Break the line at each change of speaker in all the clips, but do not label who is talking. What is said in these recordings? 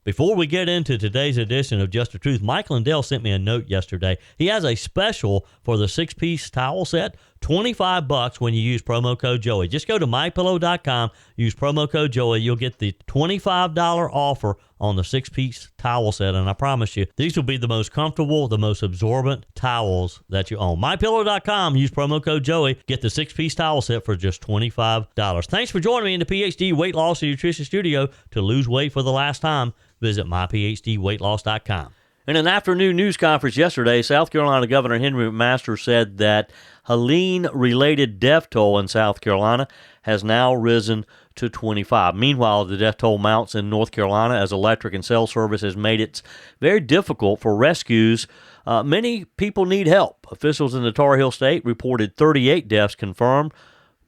Before we get into today's edition of Just the Truth, Mike Lindell sent me a note yesterday. He has a special for the 6-piece towel set, $25 when you use promo code Joey. Just go to mypillow.com, use promo code Joey. You'll get the $25 offer on the 6-piece towel set, and I promise you, these will be the most comfortable, the most absorbent towels that you own. mypillow.com, use promo code Joey. Get the 6-piece towel set for just $25. Thanks for joining me in the PhD Weight Loss and Nutrition Studio. To lose weight for the last time, visit myphdweightloss.com. In an afternoon news conference yesterday, South Carolina Governor Henry McMaster said that Helene-related death toll in South Carolina has now risen to 25. Meanwhile, the death toll mounts in North Carolina as electric and cell service has made it very difficult for rescues. Many people need help. Officials in the Tarheel state reported 38 deaths confirmed,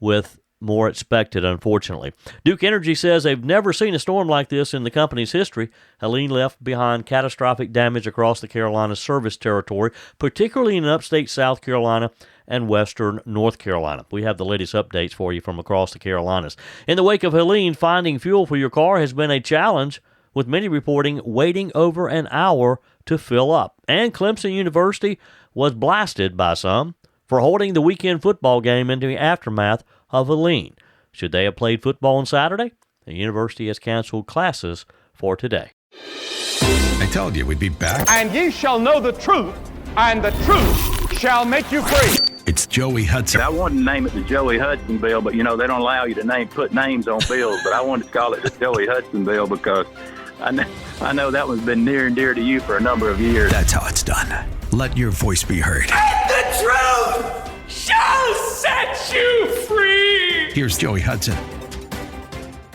with more expected, unfortunately. Duke Energy says they've never seen a storm like this in the company's history. Helene left behind catastrophic damage across the Carolinas service territory, particularly in upstate South Carolina and western North Carolina. We have the latest updates for you from across the Carolinas. In the wake of Helene, finding fuel for your car has been a challenge, with many reporting waiting over an hour to fill up. And Clemson University was blasted by some for holding the weekend football game in the aftermath of Helene. Should they have played football on Saturday? The university has canceled classes for today.
I told you we'd be back.
And ye shall know the truth, and the truth shall make you free.
It's Joey Hudson.
I wanted to name it the Joey Hudson Bill, but, they don't allow you to put names on bills. But I wanted to call it the Joey Hudson Bill because I know that one's been near and dear to you for a number of years.
That's how it's done. Let your voice be heard.
And the truth shall set you free.
Here's Joey Hudson.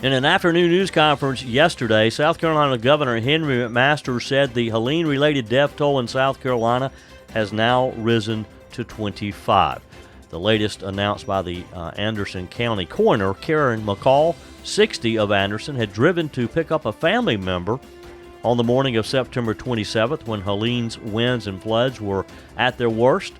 In an afternoon news conference yesterday, South Carolina Governor Henry McMaster said the Helene-related death toll in South Carolina has now risen to 25. The latest announced by the Anderson County coroner, Karen McCall, 60 of Anderson, had driven to pick up a family member on the morning of September 27th when Helene's winds and floods were at their worst.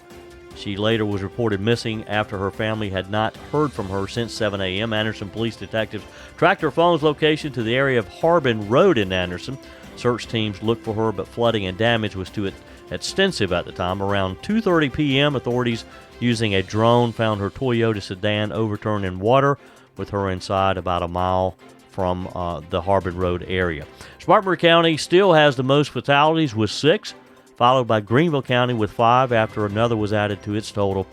She later was reported missing after her family had not heard from her since 7 a.m. Anderson police detectives tracked her phone's location to the area of Harbin Road in Anderson. Search teams looked for her, but flooding and damage was too extensive at the time. Around 2:30 p.m., authorities using a drone found her Toyota sedan overturned in water, with her inside about a mile from the Harbin Road area. Spartanburg County still has the most fatalities with 6, followed by Greenville County with 5 after another was added to its total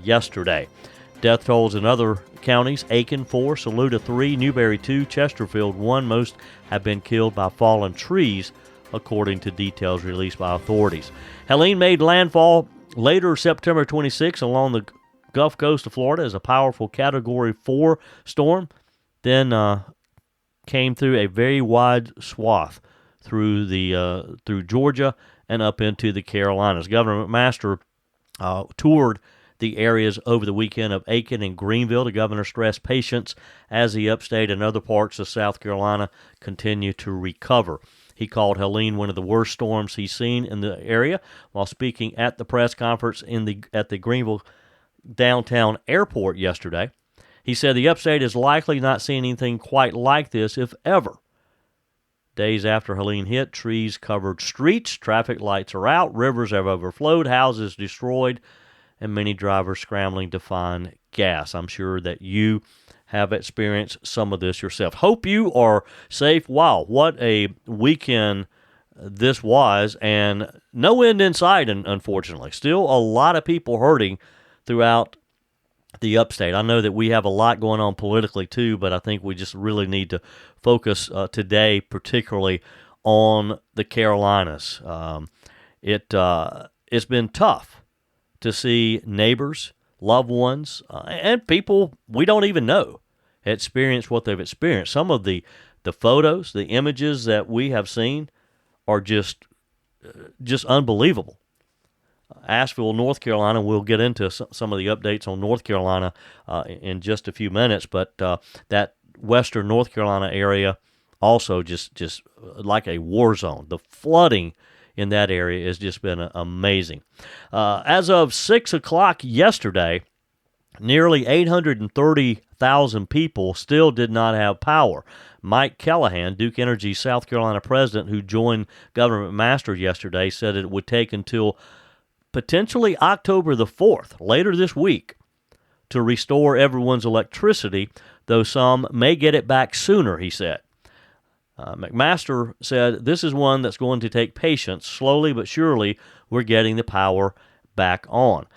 yesterday. Death tolls in other counties: Aiken 4, Saluda 3, Newberry 2, Chesterfield 1. Most have been killed by fallen trees, according to details released by authorities. Helene made landfall later September 26 along the Gulf Coast of Florida as a powerful Category 4 storm, then came through a very wide swath through Georgia and up into the Carolinas. Governor McMaster toured the areas over the weekend of Aiken and Greenville. The governor stressed patience as the upstate and other parts of South Carolina continue to recover. He called Helene one of the worst storms he's seen in the area while speaking at the press conference at the Greenville downtown airport yesterday. He said the upstate is likely not seeing anything quite like this, if ever. Days after Helene hit, trees covered streets, traffic lights are out, rivers have overflowed, houses destroyed, and many drivers scrambling to find gas. I'm sure that you have experienced some of this yourself. Hope you are safe. Wow, what a weekend this was, and no end in sight, unfortunately. Still a lot of people hurting throughout the upstate. I know that we have a lot going on politically too, but I think we just really need to focus today particularly on the Carolinas. It's been tough to see neighbors, loved ones, and people we don't even know experience what they've experienced. Some of the photos, the images that we have seen are just unbelievable. Asheville, North Carolina, we'll get into some of the updates on North Carolina in just a few minutes, but that western North Carolina area also just like a war zone. The flooding in that area has just been amazing. As of 6 o'clock yesterday, nearly 830,000 100,000 people still did not have power. Mike Callahan, Duke Energy's South Carolina president, who joined Governor McMaster yesterday, said it would take until potentially October the 4th, later this week, to restore everyone's electricity, though some may get it back sooner, he said. McMaster said, this is one that's going to take patience. Slowly but surely, we're getting the power back on.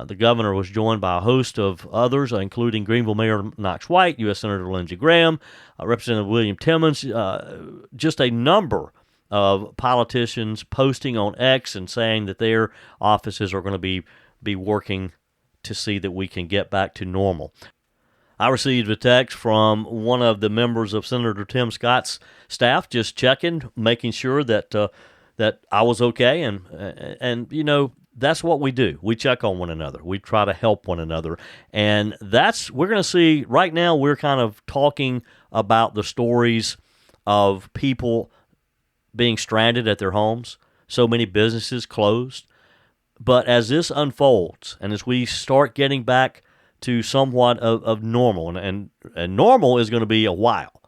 The governor was joined by a host of others, including Greenville Mayor Knox White, U.S. Senator Lindsey Graham, Representative William Timmons, just a number of politicians posting on X and saying that their offices are going to be working to see that we can get back to normal. I received a text from one of the members of Senator Tim Scott's staff, just checking, making sure that that I was okay, and that's what we do. We check on one another. We try to help one another, and we're going to see right now. We're kind of talking about the stories of people being stranded at their homes. So many businesses closed, but as this unfolds, and as we start getting back to somewhat of normal, and normal is going to be a while,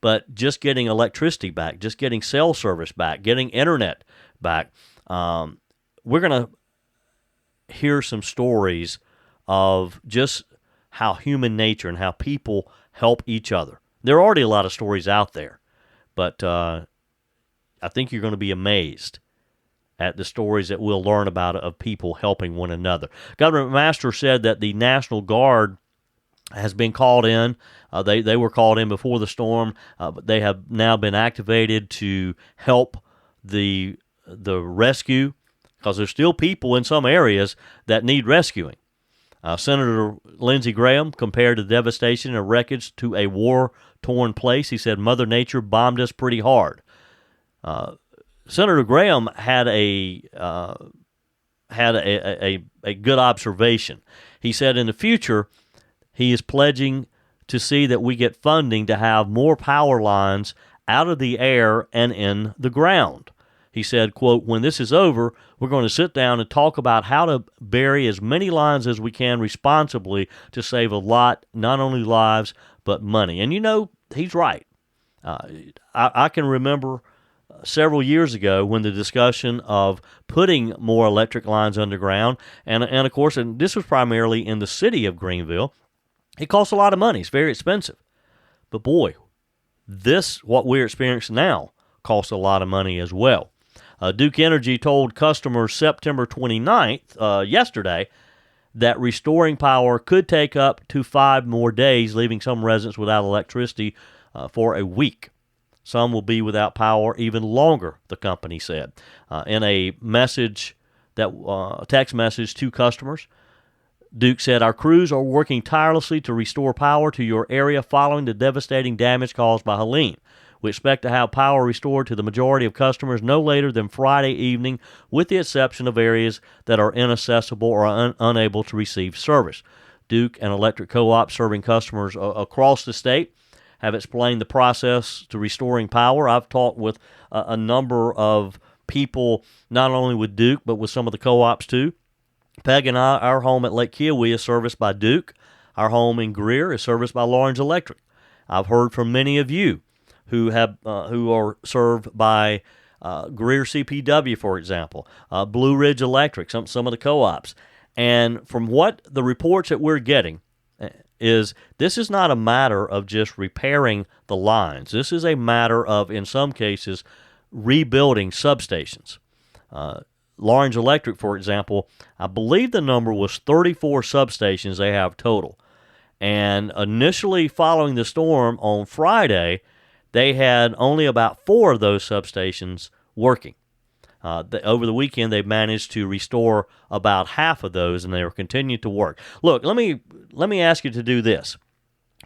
but just getting electricity back, just getting cell service back, getting internet back, we're going to hear some stories of just how human nature and how people help each other. There are already a lot of stories out there, but I think you're going to be amazed at the stories that we'll learn about of people helping one another. Governor McMaster said that the National Guard has been called in. They were called in before the storm, but they have now been activated to help the rescue, because there's still people in some areas that need rescuing. Senator Lindsey Graham compared the devastation and wreckage to a war-torn place. He said, Mother Nature bombed us pretty hard. Senator Graham had a good observation. He said in the future, he is pledging to see that we get funding to have more power lines out of the air and in the ground. He said, quote, when this is over, we're going to sit down and talk about how to bury as many lines as we can responsibly to save a lot, not only lives, but money. And he's right. I can remember several years ago when the discussion of putting more electric lines underground, and of course, and this was primarily in the city of Greenville, it costs a lot of money. It's very expensive. But boy, what we're experiencing now, costs a lot of money as well. Duke Energy told customers September 29th, yesterday, that restoring power could take up to 5 more days, leaving some residents without electricity for a week. Some will be without power even longer, the company said. In a message, text message to customers, Duke said, our crews are working tirelessly to restore power to your area following the devastating damage caused by Helene. We expect to have power restored to the majority of customers no later than Friday evening, with the exception of areas that are inaccessible or unable to receive service. Duke and electric co-ops serving customers across the state have explained the process to restoring power. I've talked with a number of people, not only with Duke, but with some of the co-ops too. Peg and I, our home at Lake Kiowee is serviced by Duke. Our home in Greer is serviced by Lawrence Electric. I've heard from many of you who are served by Greer CPW, for example, Blue Ridge Electric, some of the co-ops. And from what the reports that we're getting is, this is not a matter of just repairing the lines. This is a matter of, in some cases, rebuilding substations. Lawrence Electric, for example, I believe the number was 34 substations they have total. And initially following the storm on Friday, they had only about 4 of those substations working. Over the weekend, they managed to restore about half of those, and they are continuing to work. Look, let me ask you to do this.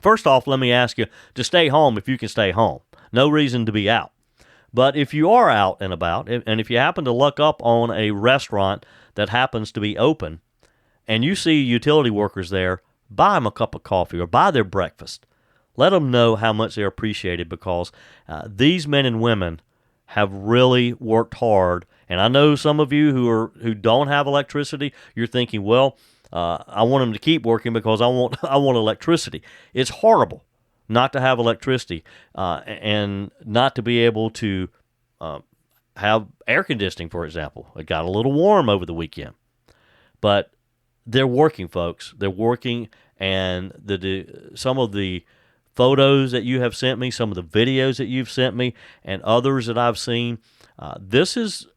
First off, let me ask you to stay home if you can stay home. No reason to be out. But if you are out and about, and if you happen to luck up on a restaurant that happens to be open, and you see utility workers there, buy them a cup of coffee or buy their breakfast. Let them know how much they're appreciated, because these men and women have really worked hard. And I know some of you who don't have electricity, you're thinking, well, I want them to keep working because I want electricity. It's horrible not to have electricity and not to be able to have air conditioning, for example. It got a little warm over the weekend. But they're working, folks. They're working, and some of the photos that you have sent me, some of the videos that you've sent me, and others that I've seen, this is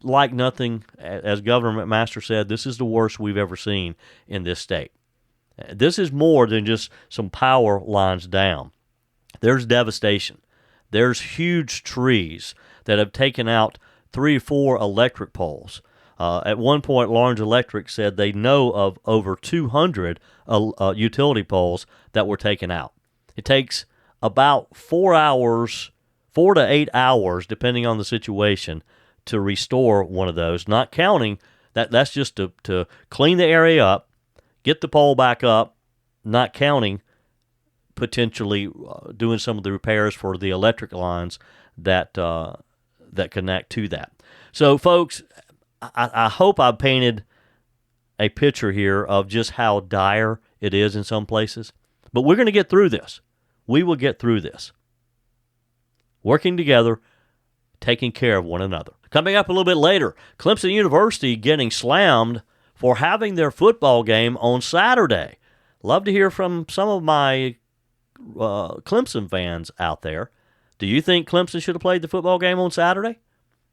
like nothing. As Governor McMaster said, this is the worst we've ever seen in this state. This is more than just some power lines down. There's devastation. There's huge trees that have taken out 3 or 4 electric poles. At one point, Lawrence Electric said they know of over 200 utility poles that were taken out. It takes about 4 to 8 hours, depending on the situation, to restore one of those, not counting that's just to clean the area up, get the pole back up, not counting potentially doing some of the repairs for the electric lines that connect to that. So, folks, I hope I painted a picture here of just how dire it is in some places. But we're going to get through this. We will get through this. Working together, taking care of one another. Coming up a little bit later, Clemson University getting slammed for having their football game on Saturday. Love to hear from some of my Clemson fans out there. Do you think Clemson should have played the football game on Saturday?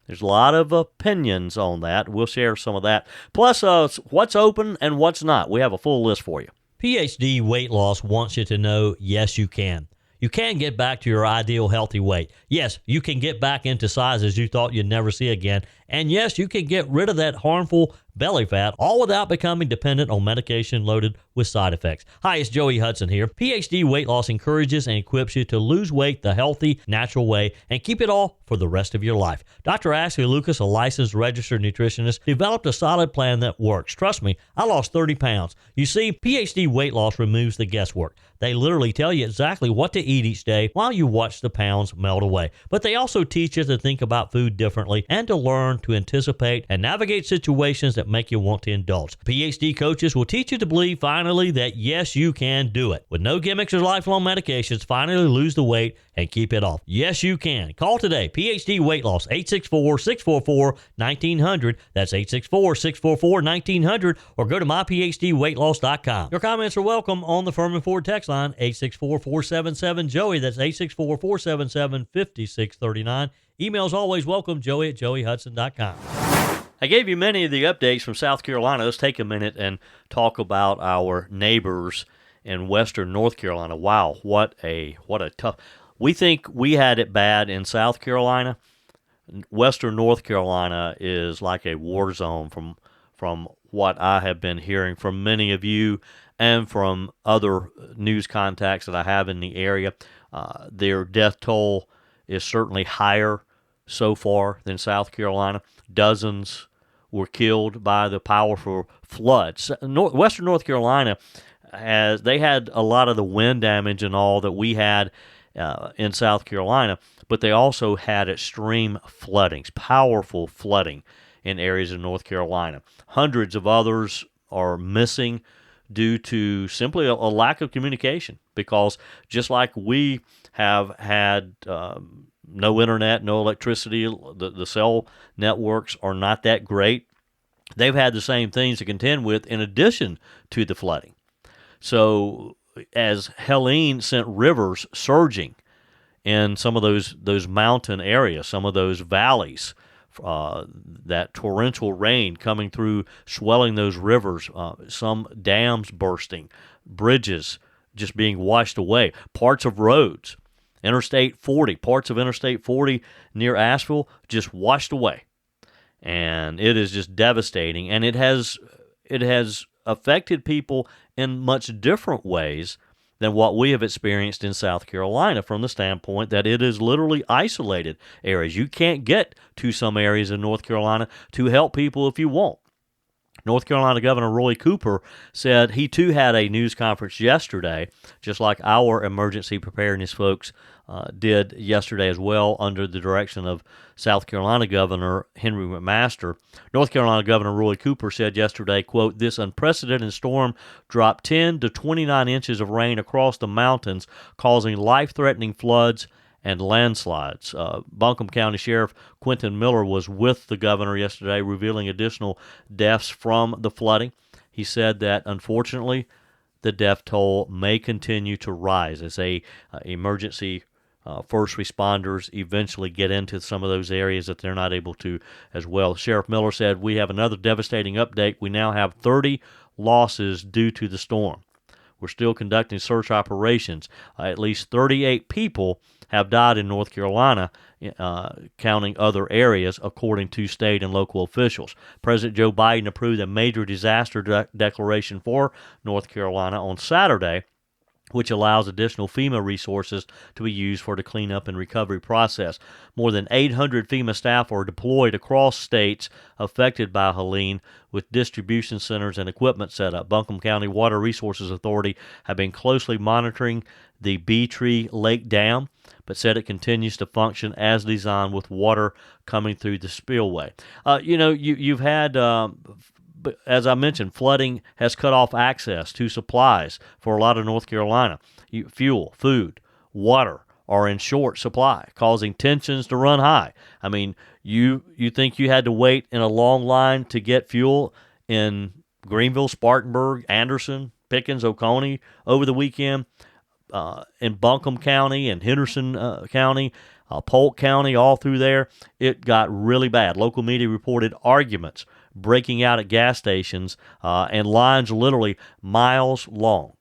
There's a lot of opinions on that. We'll share some of that. Plus, what's open and what's not. We have a full list for you.
PhD Weight Loss wants you to know, yes, you can. You can get back to your ideal healthy weight. Yes, you can get back into sizes you thought you'd never see again. And yes, you can get rid of that harmful belly fat, all without becoming dependent on medication loaded with side effects. Hi, it's Joey Hudson here. PhD Weight Loss encourages and equips you to lose weight the healthy, natural way and keep it all for the rest of your life. Dr. Ashley Lucas, a licensed registered nutritionist, developed a solid plan that works. Trust me, I lost 30 pounds. You see, PhD Weight Loss removes the guesswork. They literally tell you exactly what to eat each day while you watch the pounds melt away. But they also teach you to think about food differently and to learn to anticipate and navigate situations that make you want to indulge. PhD coaches will teach you to believe finally that yes, you can do it. With no gimmicks or lifelong medications, finally lose the weight and keep it off. Yes, you can. Call today. PhD Weight Loss, 864-644-1900. That's 864-644-1900. Or go to myphdweightloss.com. Your comments are welcome on the Furman Ford text line, 864-477-JOEY. That's 864-477-5639. Emails always welcome, joey@joeyhudson.com.
I gave you many of the updates from South Carolina. Let's take a minute and talk about our neighbors in western North Carolina. Wow, what a tough. We think we had it bad in South Carolina. Western North Carolina is like a war zone from what I have been hearing from many of you and from other news contacts that I have in the area. Their death toll is certainly higher so far than South Carolina. Dozens were killed by the powerful floods. Western North Carolina they had a lot of the wind damage and all that we had in South Carolina, but they also had extreme floodings, powerful flooding in areas of North Carolina. Hundreds of others are missing due to simply a lack of communication, because just like we have had no internet, no electricity, the cell networks are not that great, they've had the same things to contend with in addition to the flooding. So as Helene sent rivers surging in some of those mountain areas, some of those valleys, that torrential rain coming through, swelling those rivers, some dams bursting, bridges just being washed away, parts of roads, Interstate 40, parts of Interstate 40 near Asheville just washed away. And it is just devastating, and it has affected people in much different ways than what we have experienced in South Carolina, from the standpoint that it is literally isolated areas. You can't get to some areas in North Carolina to help people if you want. North Carolina Governor Roy Cooper said he too had a news conference yesterday, just like our emergency preparedness folks did yesterday as well, under the direction of South Carolina Governor Henry McMaster. North Carolina Governor Roy Cooper said yesterday, quote, "This unprecedented storm dropped 10 to 29 inches of rain across the mountains, causing life-threatening floods and landslides." Buncombe County Sheriff Quentin Miller was with the governor yesterday, revealing additional deaths from the flooding. He said that, unfortunately, the death toll may continue to rise as emergency first responders eventually get into some of those areas that they're not able to as well. Sheriff Miller said, "We have another devastating update. We now have 30 losses due to the storm. We're still conducting search operations. At least 38 people have died in North Carolina, counting other areas, according to state and local officials." President Joe Biden approved a major disaster declaration for North Carolina on Saturday, which allows additional FEMA resources to be used for the cleanup and recovery process. More than 800 FEMA staff are deployed across states affected by Helene, with distribution centers and equipment set up. Buncombe County Water Resources Authority have been closely monitoring the Bee Tree Lake Dam, but said it continues to function as designed with water coming through the spillway. You've had... But as I mentioned, flooding has cut off access to supplies for a lot of North Carolina. Fuel, food, water are in short supply, causing tensions to run high. I mean, you think you had to wait in a long line to get fuel in Greenville, Spartanburg, Anderson, Pickens, Oconee over the weekend, in Buncombe County and Henderson County, Polk County, all through there. It got really bad. Local media reported arguments breaking out at gas stations and lines literally miles long.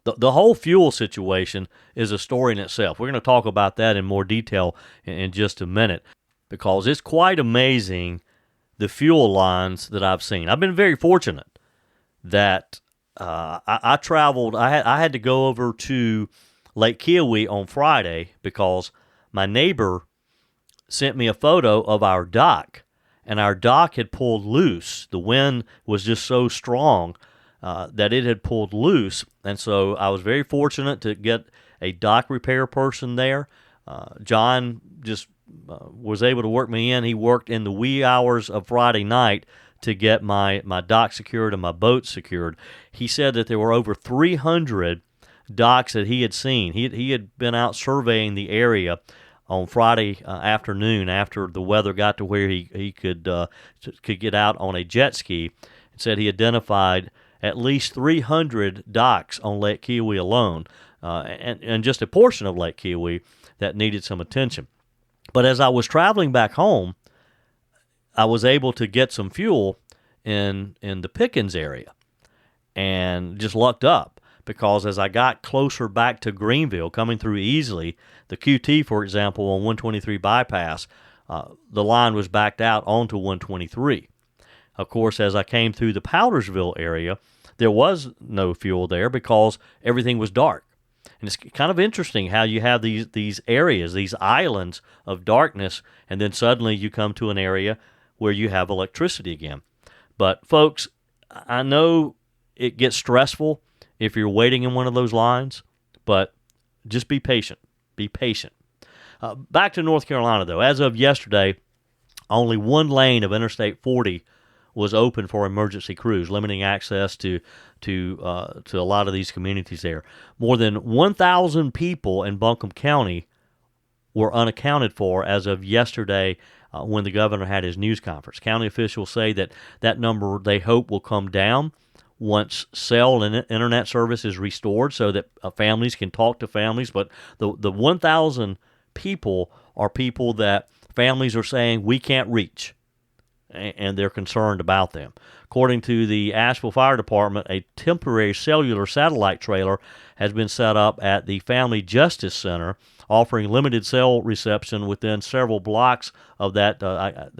The whole fuel situation is a story in itself. We're going to talk about that in more detail in just a minute, because it's quite amazing the fuel lines that I've seen. I've been very fortunate that I traveled. I had to go over to Lake Kiowee on Friday because my neighbor sent me a photo of our dock, and our dock had pulled loose. The wind was just so strong that it had pulled loose, and so I was very fortunate to get a dock repair person there. John just was able to work me in. He worked in the wee hours of Friday night to get my dock secured and my boat secured. He said that there were over 300 docks that he had seen. He had been out surveying the area on Friday afternoon after the weather got to where he could get out on a jet ski, and said he identified at least 300 docks on Lake Kiowee alone, and just a portion of Lake Kiowee that needed some attention. But as I was traveling back home, I was able to get some fuel in the Pickens area, and just lucked up, because as I got closer back to Greenville, coming through easily, the QT, for example, on 123 bypass, the line was backed out onto 123. Of course, as I came through the Powdersville area, there was no fuel there because everything was dark. And it's kind of interesting how you have these areas, these islands of darkness, and then suddenly you come to an area where you have electricity again. But folks, I know it gets stressful if you're waiting in one of those lines, but just be patient. Be patient. Back to North Carolina, though. As of yesterday, only one lane of Interstate 40 was open for emergency crews, limiting access to a lot of these communities there. More than 1,000 people in Buncombe County were unaccounted for as of yesterday when the governor had his news conference. County officials say that number, they hope, will come down once cell and internet service is restored so that families can talk to families. But the 1,000 people are people that families are saying we can't reach, and they're concerned about them. According to the Asheville Fire Department, a temporary cellular satellite trailer has been set up at the Family Justice Center, offering limited cell reception within several blocks of that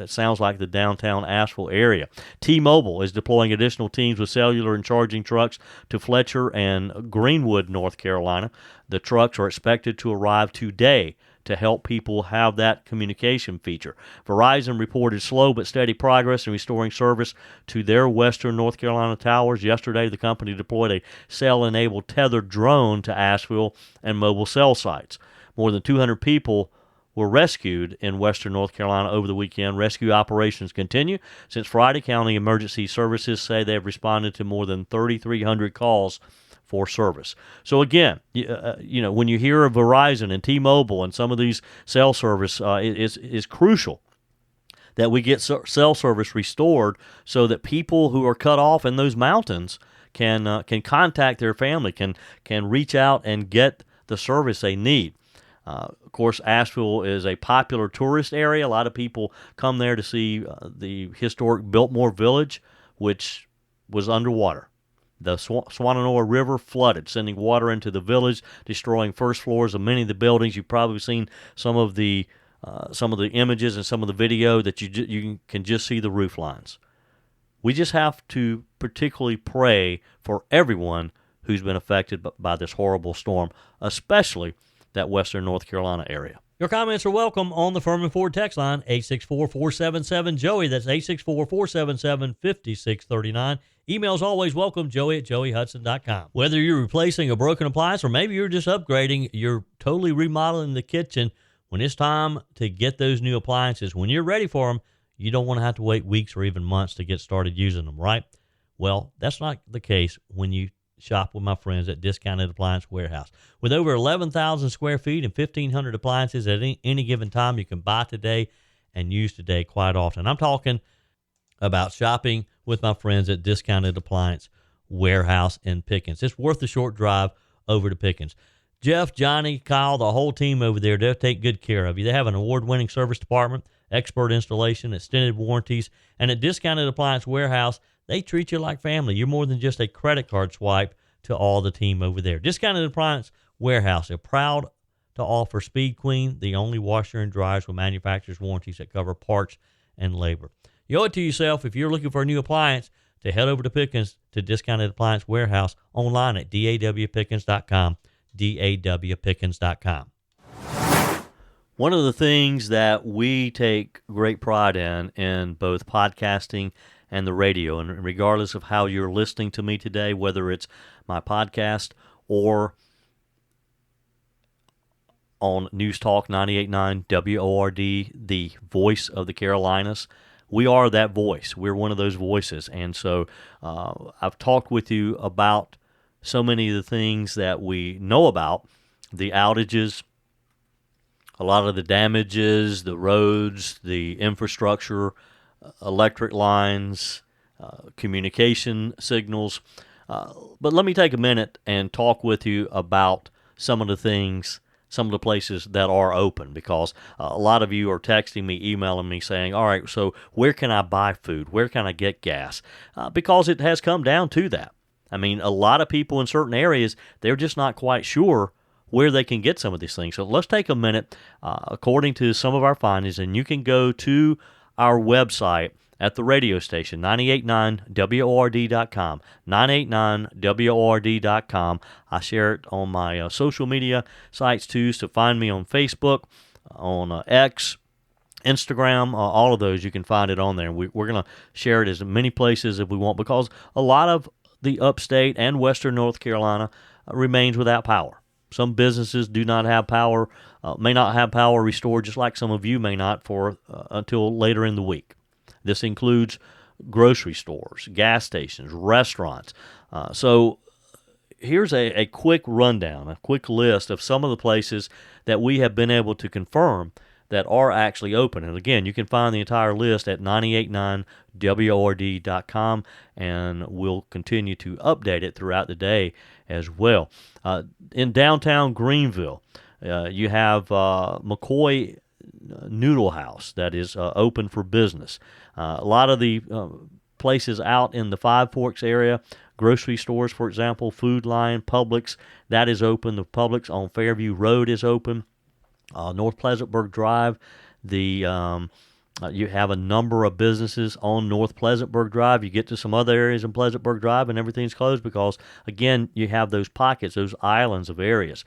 sounds like the downtown Asheville area. T-Mobile is deploying additional teams with cellular and charging trucks to Fletcher and Greenwood, North Carolina. The trucks are expected to arrive today to help people have that communication feature. Verizon reported slow but steady progress in restoring service to their western North Carolina towers. Yesterday, the company deployed a cell-enabled tethered drone to Asheville and mobile cell sites. More than 200 people were rescued in western North Carolina over the weekend. Rescue operations continue. Since Friday, county emergency services say they have responded to more than 3,300 calls for service. So again, when you hear of Verizon and T-Mobile and some of these cell service, it's crucial that we get cell service restored so that people who are cut off in those mountains can contact their family, can reach out and get the service they need. Of course, Asheville is a popular tourist area. A lot of people come there to see the historic Biltmore Village, which was underwater. The Swannanoa River flooded, sending water into the village, destroying first floors of many of the buildings. You've probably seen some of the images and some of the video that you can just see the roof lines. We just have to particularly pray for everyone who's been affected by this horrible storm, especially that western North Carolina area.
Your comments are welcome on the Furman Ford text line, 864-477-JOEY. That's 864-477-5639. Emails always welcome, joey@joeyhudson.com. Whether you're replacing a broken appliance or maybe you're just upgrading, you're totally remodeling the kitchen, when it's time to get those new appliances, when you're ready for them, you don't want to have to wait weeks or even months to get started using them, right? Well, that's not the case when you shop with my friends at Discounted Appliance Warehouse. With over 11,000 square feet and 1,500 appliances at any given time, you can buy today and use today quite often. I'm talking about shopping with my friends at Discounted Appliance Warehouse in Pickens. It's worth the short drive over to Pickens. Jeff, Johnny, Kyle, the whole team over there, they'll take good care of you. They have an award-winning service department, expert installation, extended warranties, and at Discounted Appliance Warehouse, they treat you like family. You're more than just a credit card swipe to all the team over there. Discounted Appliance Warehouse, they're proud to offer Speed Queen, the only washer and dryers with manufacturer's warranties that cover parts and labor. You owe it to yourself if you're looking for a new appliance to head over to Pickens to Discounted Appliance Warehouse online at dawpickens.com, dawpickens.com.
One of the things that we take great pride in both podcasting and the radio, and regardless of how you're listening to me today, whether it's my podcast or on News Talk 98.9 WORD, the voice of the Carolinas, we are that voice. We're one of those voices. And so I've talked with you about so many of the things that we know about, the outages, a lot of the damages, the roads, the infrastructure, electric lines, communication signals. But let me take a minute and talk with you about some of the things, some of the places that are open, because a lot of you are texting me, emailing me saying, all right, so where can I buy food? Where can I get gas? Because it has come down to that. I mean, a lot of people in certain areas, they're just not quite sure where they can get some of these things. So let's take a minute, according to some of our findings, and you can go to our website at the radio station, 989WORD.com, 989WORD.com. I share it on my social media sites too, so find me on Facebook, on X, Instagram, all of those. You can find it on there. We're going to share it as many places as we want, because a lot of the upstate and western North Carolina remains without power. Some businesses do not have power, may not have power restored, just like some of you may not for until later in the week. This includes grocery stores, gas stations, restaurants. So here's a quick rundown, a quick list of some of the places that we have been able to confirm that are actually open. And again, you can find the entire list at 989WORD.com, and we'll continue to update it throughout the day as well. In downtown Greenville, you have McCoy Noodle House that is open for business. A lot of the places out in the Five Forks area, grocery stores, for example, Food Lion, Publix, that is open. The Publix on Fairview Road is open. North Pleasantburg Drive, you have a number of businesses on North Pleasantburg Drive. You get to some other areas in Pleasantburg Drive and everything's closed because, again, you have those pockets, those islands of areas.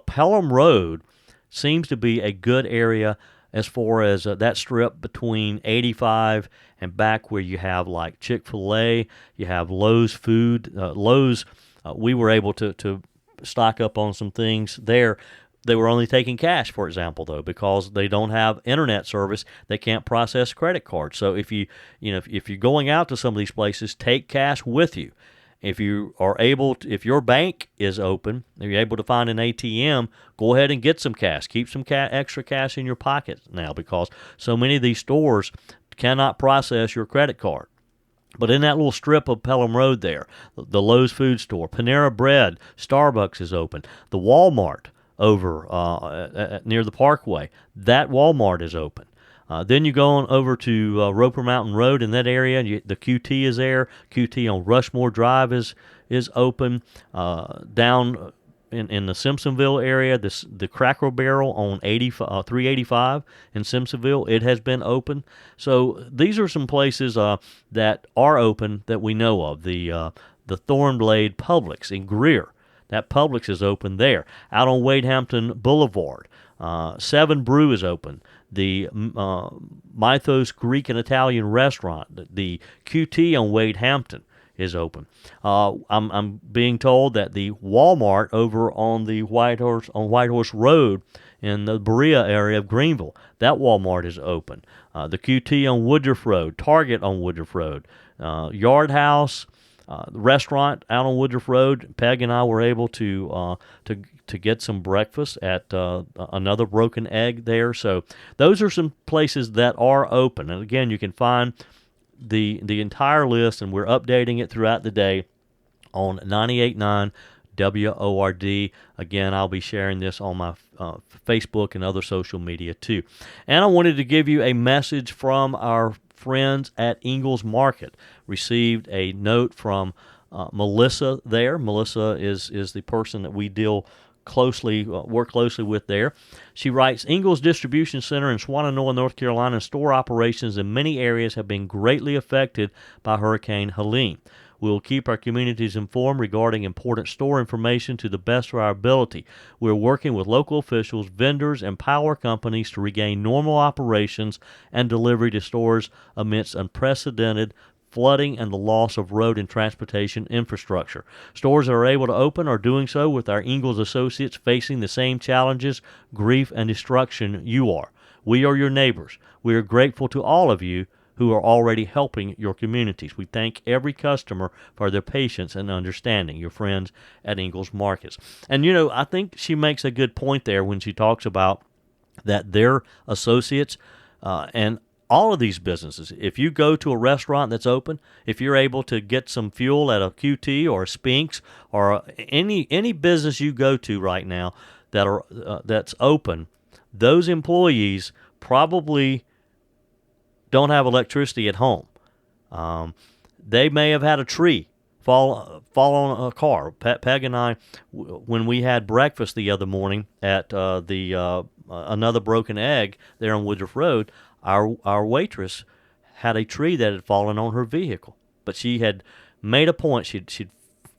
Pelham Road, seems to be a good area as far as that strip between 85 and back where you have like Chick-fil-A, you have Lowe's food. Lowe's, we were able to stock up on some things there. They were only taking cash, for example, though, because they don't have internet service. They can't process credit cards. So if if you're going out to some of these places, take cash with you. If you are able to, if your bank is open, if you're able to find an ATM, go ahead and get some cash. Keep some extra cash in your pocket now, because so many of these stores cannot process your credit card. But in that little strip of Pelham Road there, the Lowe's food store, Panera Bread, Starbucks is open. The Walmart over near the Parkway, that Walmart is open. Then you go on over to Roper Mountain Road in that area. The QT is there. QT on Rushmore Drive is open. Down in the Simpsonville area, the Cracker Barrel on 385 in Simpsonville, it has been open. So these are some places that are open that we know of. The Thornblade Publix in Greer, that Publix is open there. Out on Wade-Hampton Boulevard, Seven Brew is open. The Mythos Greek and Italian Restaurant, the QT on Wade-Hampton is open. I'm being told that the Walmart over on the White Horse Road in the Berea area of Greenville, that Walmart is open. The QT on Woodruff Road, Target on Woodruff Road, Yard House, the restaurant out on Woodruff Road. Peg and I were able to get some breakfast at another Broken Egg there. So those are some places that are open. And again, you can find the entire list, and we're updating it throughout the day on 98.9 WORD. Again, I'll be sharing this on my Facebook and other social media too. And I wanted to give you a message from our friends at Ingles Market. Received a note from Melissa there. Melissa is the person that we work closely with there. She writes, Ingles Distribution Center in Swannanoa, North Carolina, store operations in many areas have been greatly affected by Hurricane Helene. We will keep our communities informed regarding important store information to the best of our ability. We are working with local officials, vendors, and power companies to regain normal operations and delivery to stores amidst unprecedented flooding and the loss of road and transportation infrastructure. Stores that are able to open are doing so with our Ingles associates facing the same challenges, grief, and destruction you are. We are your neighbors. We are grateful to all of you who are already helping your communities. We thank every customer for their patience and understanding, your friends at Ingles Markets. And, I think she makes a good point there when she talks about that their associates and all of these businesses, if you go to a restaurant that's open, if you're able to get some fuel at a QT or a Spinks or any business you go to right now that's open, those employees probably don't have electricity at home. They may have had a tree fall on a car. Peg and I, when we had breakfast the other morning at another Broken Egg there on Woodruff Road, our waitress had a tree that had fallen on her vehicle. But she had made a point. She'd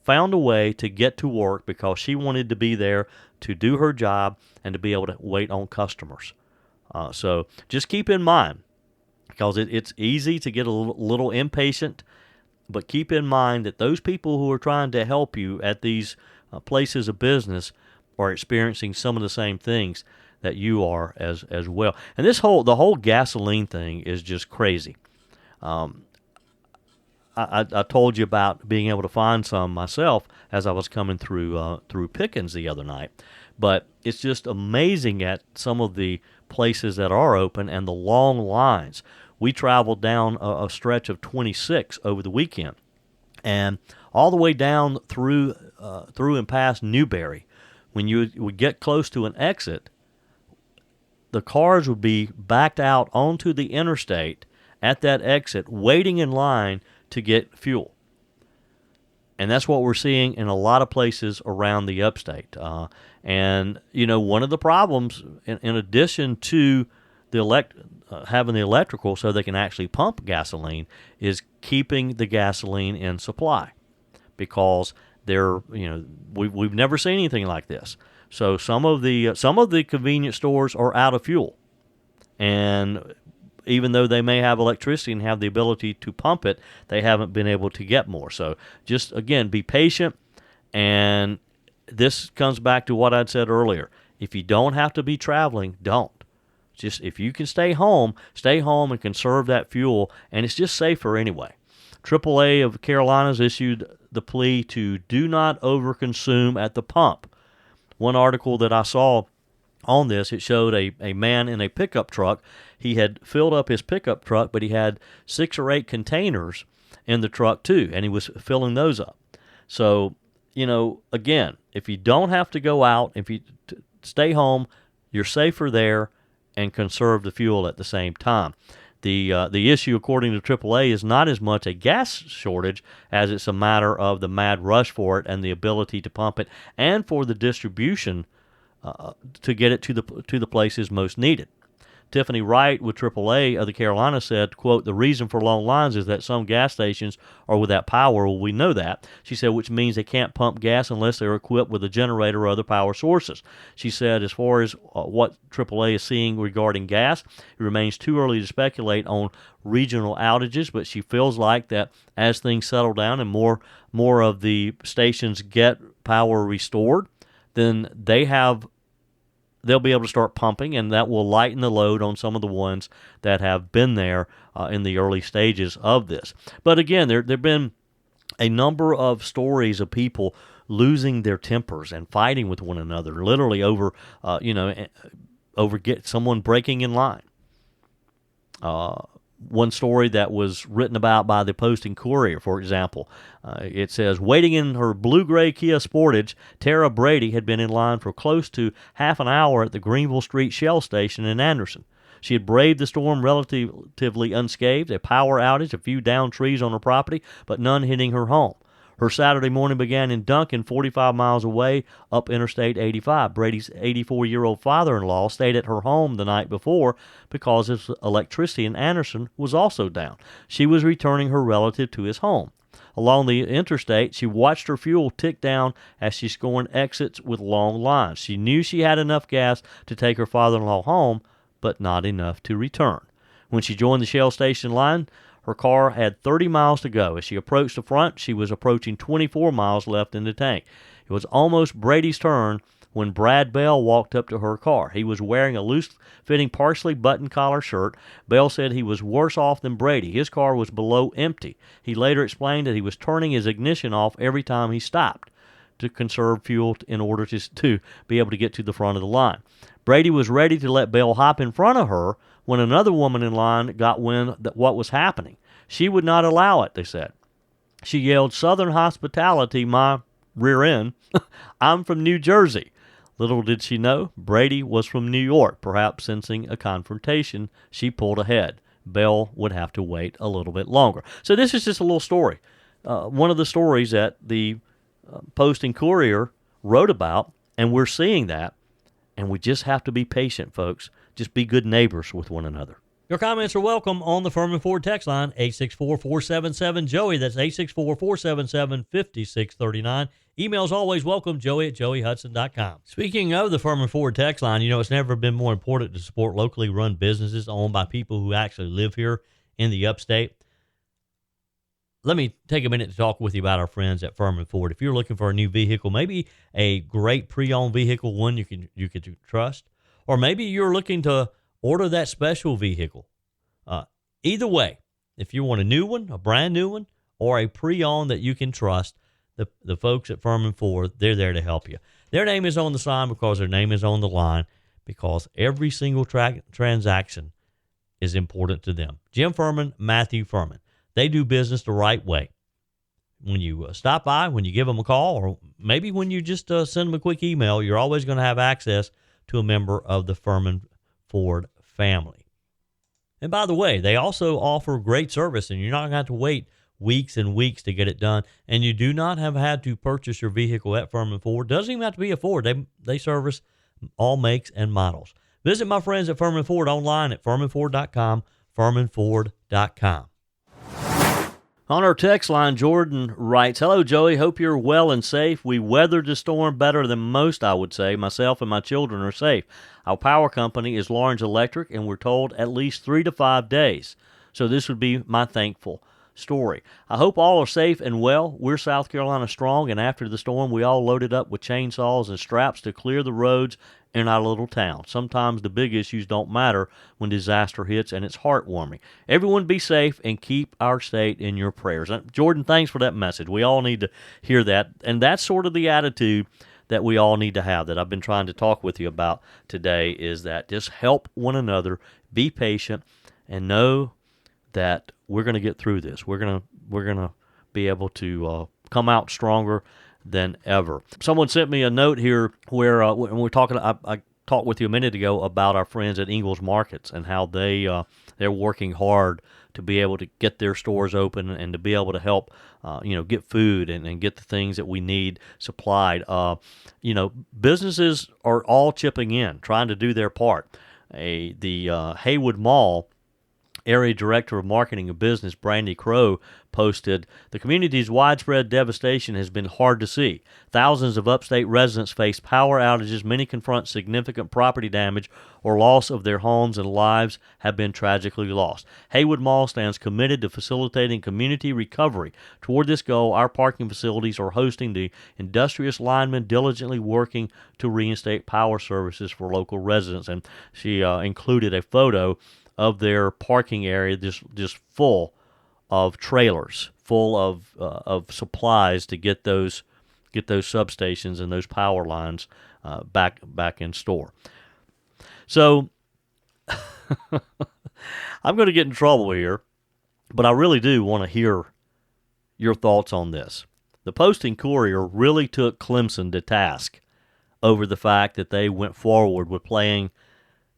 found a way to get to work because she wanted to be there to do her job and to be able to wait on customers. So just keep in mind, because it's easy to get a little impatient, but keep in mind that those people who are trying to help you at these places of business are experiencing some of the same things that you are as well. And the whole gasoline thing is just crazy. I told you about being able to find some myself as I was coming through Pickens the other night, but it's just amazing at some of the places that are open and the long lines. We traveled down a stretch of 26 over the weekend, and all the way down through and past Newberry. When you would get close to an exit, the cars would be backed out onto the interstate at that exit, waiting in line to get fuel. And that's what we're seeing in a lot of places around the upstate. And, one of the problems, in addition to having the electrical so they can actually pump gasoline, is keeping the gasoline in supply. Because we've never seen anything like this. So some of the convenience stores are out of fuel, and even though they may have electricity and have the ability to pump it, they haven't been able to get more. So just, again, be patient. And this comes back to what I'd said earlier. If you don't have to be traveling, don't. Just if you can stay home and conserve that fuel, and it's just safer anyway. AAA of Carolinas issued the plea to do not overconsume at the pump. One article that I saw on this, it showed a man in a pickup truck. He had filled up his pickup truck, but he had 6 or 8 containers in the truck too, and he was filling those up. So, again, if you don't have to go out, if you stay home, you're safer there and conserve the fuel at the same time. The issue, according to AAA, is not as much a gas shortage as it's a matter of the mad rush for it and the ability to pump it, and for the distribution to get it to the places most needed. Tiffany Wright with AAA of the Carolinas said, quote, "The reason for long lines is that some gas stations are without power." Well, we know that. She said, which means they can't pump gas unless they're equipped with a generator or other power sources. She said, as far as what AAA is seeing regarding gas, it remains too early to speculate on regional outages, but she feels like that as things settle down and more of the stations get power restored, then they'll be able to start pumping, and that will lighten the load on some of the ones that have been there in the early stages of this. But again, there have been a number of stories of people losing their tempers and fighting with one another, literally over someone breaking in line. One story that was written about by the Post and Courier, for example, it says, waiting in her blue-gray Kia Sportage, Tara Brady had been in line for close to half an hour at the Greenville Street Shell Station in Anderson. She had braved the storm relatively unscathed, a power outage, a few downed trees on her property, but none hitting her home. Her Saturday morning began in Duncan, 45 miles away, up Interstate 85. Brady's 84-year-old father-in-law stayed at her home the night before because his electricity in Anderson was also down. She was returning her relative to his home. Along the interstate, she watched her fuel tick down as she scorned exits with long lines. She knew she had enough gas to take her father-in-law home, but not enough to return. When she joined the Shell station line, her car had 30 miles to go. As she approached the front, she was approaching 24 miles left in the tank. It was almost Brady's turn when Brad Bell walked up to her car. He was wearing a loose-fitting, partially button collar shirt. Bell said he was worse off than Brady. His car was below empty. He later explained that he was turning his ignition off every time he stopped to conserve fuel in order to be able to get to the front of the line. Brady was ready to let Bell hop in front of her when another woman in line got wind that what was happening. She would not allow it, they said. She yelled, "Southern hospitality, my rear end. I'm from New Jersey." Little did she know, Brady was from New York. Perhaps sensing a confrontation, she pulled ahead. Bell would have to wait a little bit longer. So this is just a little story. One of the stories that the Post and Courier wrote about, and we're seeing that, and we just have to be patient, folks. Just be good neighbors with one another.
Your comments are welcome on the Furman Ford text line, 864-477-JOEY. That's 864-477-5639. Emails always welcome, joey@joeyhudson.com. Speaking of the Furman Ford text line, it's never been more important to support locally run businesses owned by people who actually live here in the upstate. Let me take a minute to talk with you about our friends at Furman Ford. If you're looking for a new vehicle, maybe a great pre-owned vehicle, one you can trust, or maybe you're looking to order that special vehicle. Either way, if you want a new one, a brand new one, or a pre-owned that you can trust, the folks at Furman Ford, they're there to help you. Their name is on the sign because their name is on the line, because every single transaction is important to them. Jim Furman, Matthew Furman. They do business the right way. When you stop by, when you give them a call, or maybe when you just send them a quick email, you're always going to have access to a member of the Furman Ford family. And by the way, they also offer great service, and you're not going to have to wait weeks and weeks to get it done. And you do not have had to purchase your vehicle at Furman Ford. Doesn't even have to be a Ford. They service all makes and models. Visit my friends at Furman Ford online at furmanford.com, furmanford.com.
On our text line, Jordan writes, "Hello, Joey. Hope you're well and safe. We weathered the storm better than most, I would say. Myself and my children are safe. Our power company is Lawrence Electric, and we're told at least 3 to 5 days. So this would be my thankful story. I hope all are safe and well. We're South Carolina strong, and after the storm, we all loaded up with chainsaws and straps to clear the roads in our little town. Sometimes the big issues don't matter when disaster hits, and it's heartwarming. Everyone be safe and keep our state in your prayers." Jordan, thanks for that message. We all need to hear that, and that's sort of the attitude that we all need to have, that I've been trying to talk with you about today, is that just help one another, be patient, and know that we're going to get through this. We're going to be able to come out stronger than ever. Someone sent me a note here where when we're talking, I talked with you a minute ago about our friends at Ingles Markets and how they're working hard to be able to get their stores open and to be able to help get food and get the things that we need supplied. Businesses are all chipping in, trying to do their part. The Haywood Mall Area Director of Marketing and Business, Brandy Crow, posted, "The community's widespread devastation has been hard to see. Thousands of upstate residents face power outages. Many confront significant property damage or loss of their homes, and lives have been tragically lost. Haywood Mall stands committed to facilitating community recovery. Toward this goal, our parking facilities are hosting the industrious linemen diligently working to reinstate power services for local residents." And she included a photo of their parking area just full of trailers, full of supplies to get those substations and those power lines back in store. So I'm going to get in trouble here, but I really do want to hear your thoughts on this. The Post-Courier really took Clemson to task over the fact that they went forward with playing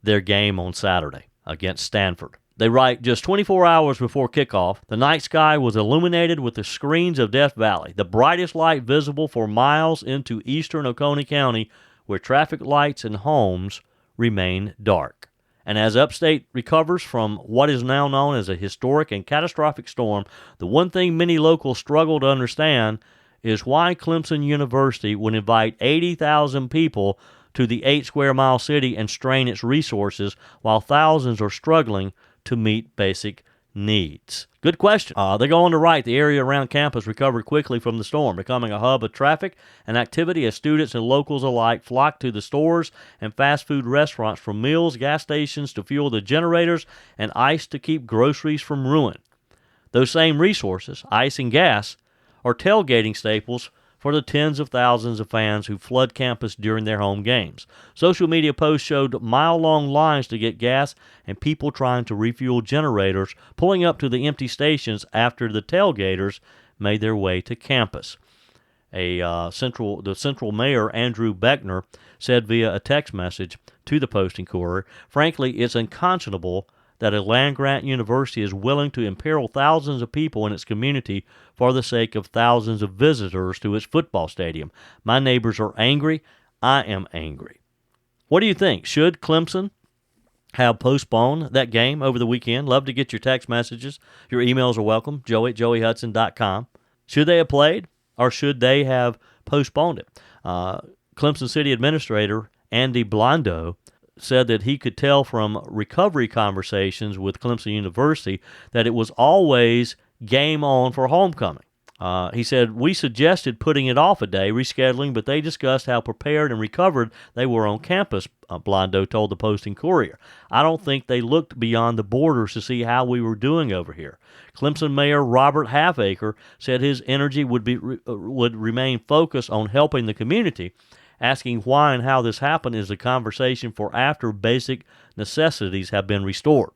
their game on Saturday against Stanford. They write, "Just 24 hours before kickoff, the night sky was illuminated with the screens of Death Valley, the brightest light visible for miles into eastern Oconee County, where traffic lights and homes remain dark. And as Upstate recovers from what is now known as a historic and catastrophic storm, the one thing many locals struggle to understand is why Clemson University would invite 80,000 people to the 8-square-mile city and strain its resources while thousands are struggling to meet basic needs." Good question. They go on to write, "The area around campus recovered quickly from the storm, becoming a hub of traffic and activity as students and locals alike flocked to the stores and fast food restaurants for meals, gas stations to fuel the generators, and ice to keep groceries from ruin. Those same resources, ice and gas, are tailgating staples for the tens of thousands of fans who flood campus during their home games. Social media posts showed mile-long lines to get gas and people trying to refuel generators pulling up to the empty stations after the tailgaters made their way to campus." The Central Mayor, Andrew Beckner, said via a text message to the Post-Courier, "Frankly, it's unconscionable that a land-grant university is willing to imperil thousands of people in its community for the sake of thousands of visitors to its football stadium. My neighbors are angry. I am angry." What do you think? Should Clemson have postponed that game over the weekend? Love to get your text messages. Your emails are welcome, joey@joeyhudson.com. Should they have played, or should they have postponed it? Clemson City Administrator Andy Blondo said that he could tell from recovery conversations with Clemson University that it was always game on for homecoming. He said, "We suggested putting it off a day, rescheduling, but they discussed how prepared and recovered they were on campus," Blondo told the Post-Courier. "I don't think they looked beyond the borders to see how we were doing over here." Clemson Mayor Robert Halfacre said his energy would remain focused on helping the community. Asking why and how this happened is a conversation for after basic necessities have been restored.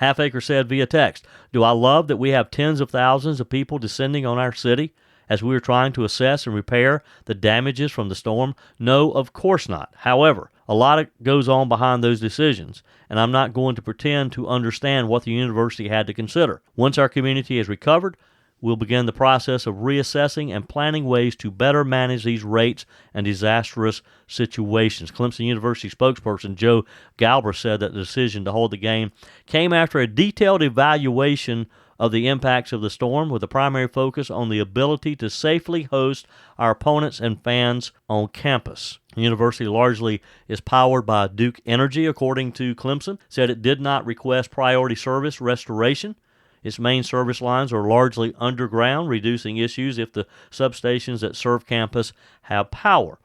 Halfacre said via text, "Do I love that we have tens of thousands of people descending on our city as we are trying to assess and repair the damages from the storm? No, of course not. However, a lot goes on behind those decisions, and I'm not going to pretend to understand what the university had to consider. Once our community has recovered, we'll begin the process of reassessing and planning ways to better manage these rates and disastrous situations." Clemson University spokesperson Joe Galbraith said that the decision to hold the game came after a detailed evaluation of the impacts of the storm, with a primary focus on the ability to safely host our opponents and fans on campus. The university largely is powered by Duke Energy, according to Clemson, said it did not request priority service restoration. Its main service lines are largely underground, reducing issues if the substations that serve campus have power.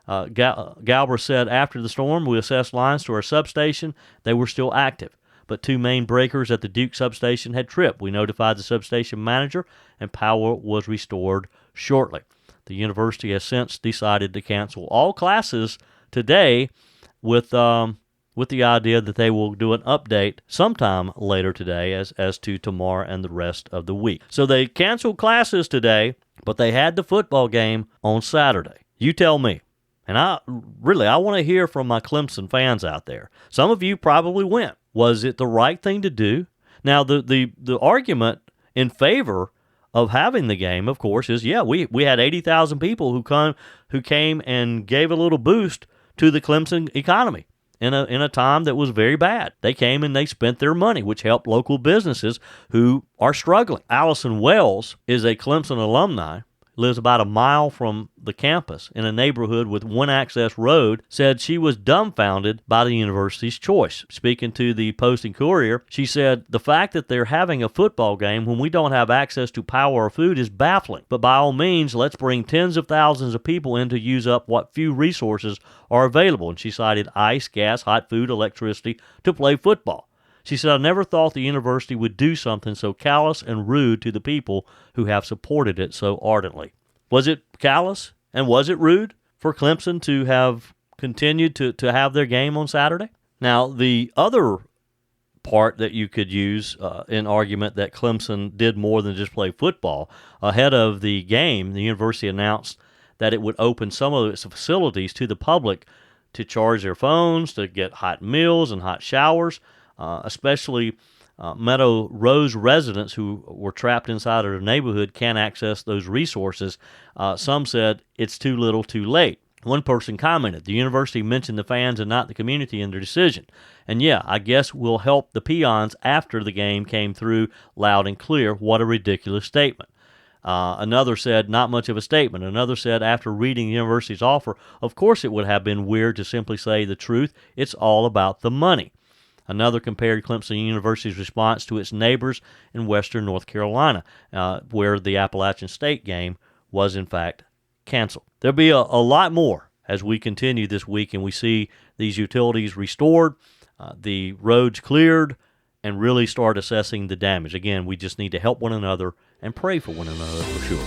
Galbraith said after the storm, we assessed lines to our substation. They were still active, but 2 main breakers at the Duke substation had tripped. We notified the substation manager, and power was restored shortly. The university has since decided to cancel all classes today with the idea that they will do an update sometime later today as to tomorrow and the rest of the week. So they canceled classes today, but they had the football game on Saturday. You tell me. And I want to hear from my Clemson fans out there. Some of you probably went. Was it the right thing to do? Now, the argument in favor of having the game, of course, is, we had 80,000 people who came and gave a little boost to the Clemson economy in a time that was very bad. They came and they spent their money, which helped local businesses who are struggling. Allison Wells is a Clemson alumni, lives about a mile from the campus in a neighborhood with one access road, said she was dumbfounded by the university's choice. Speaking to the Post and Courier, she said, the fact that they're having a football game when we don't have access to power or food is baffling. But by all means, let's bring tens of thousands of people in to use up what few resources are available. And she cited ice, gas, hot food, electricity to play football. She said, I never thought the university would do something so callous and rude to the people who have supported it so ardently. Was it callous and was it rude for Clemson to have continued to have their game on Saturday? Now, the other part that you could use in argument that Clemson did more than just play football, ahead of the game, the university announced that it would open some of its facilities to the public to charge their phones, to get hot meals and hot showers. Especially Meadow Rose residents who were trapped inside of their neighborhood can't access those resources. Some said it's too little too late. One person commented, the university mentioned the fans and not the community in their decision. And I guess we'll help the peons after the game came through loud and clear. What a ridiculous statement. Another said, not much of a statement. Another said, after reading the university's offer, of course it would have been weird to simply say the truth. It's all about the money. Another compared Clemson University's response to its neighbors in western North Carolina, where the Appalachian State game was, in fact, canceled. There'll be a lot more as we continue this week and we see these utilities restored, the roads cleared, and really start assessing the damage. Again, we just need to help one another and pray for one another for sure.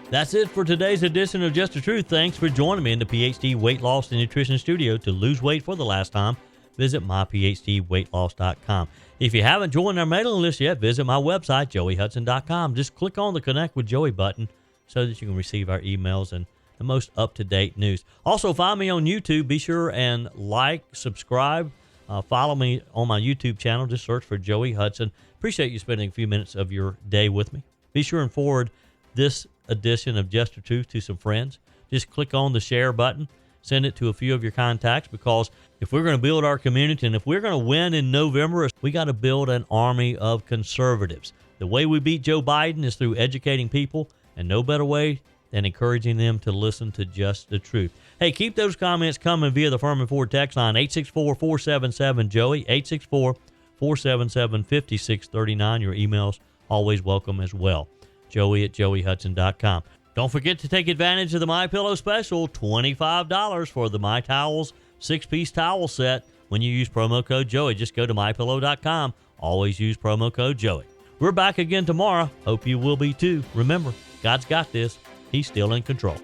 That's it for today's edition of Just the Truth. Thanks for joining me in the PhD Weight Loss and Nutrition Studio. To lose weight for the last time, visit myphdweightloss.com. If you haven't joined our mailing list yet, visit my website, joeyhudson.com. Just click on the Connect with Joey button so that you can receive our emails and the most up-to-date news. Also, find me on YouTube. Be sure and like, subscribe, follow me on my YouTube channel. Just search for Joey Hudson. Appreciate you spending a few minutes of your day with me. Be sure and forward this edition of Just the Truth to some friends. Just click on the share button. Send it to a few of your contacts, because if we're going to build our community and if we're going to win in November, we got to build an army of conservatives. The way we beat Joe Biden is through educating people, and no better way than encouraging them to listen to Just the Truth. Hey, keep those comments coming via the Furman Ford text line, 864-477-JOEY, 864-477-5639. Your emails always welcome as well. Joey@joeyhudson.com. Don't forget to take advantage of the MyPillow special, $25 for the My Towels 6-piece towel set when you use promo code Joey. Just go to mypillow.com. Always use promo code Joey. We're back again tomorrow. Hope you will be too. Remember, God's got this. He's still in control.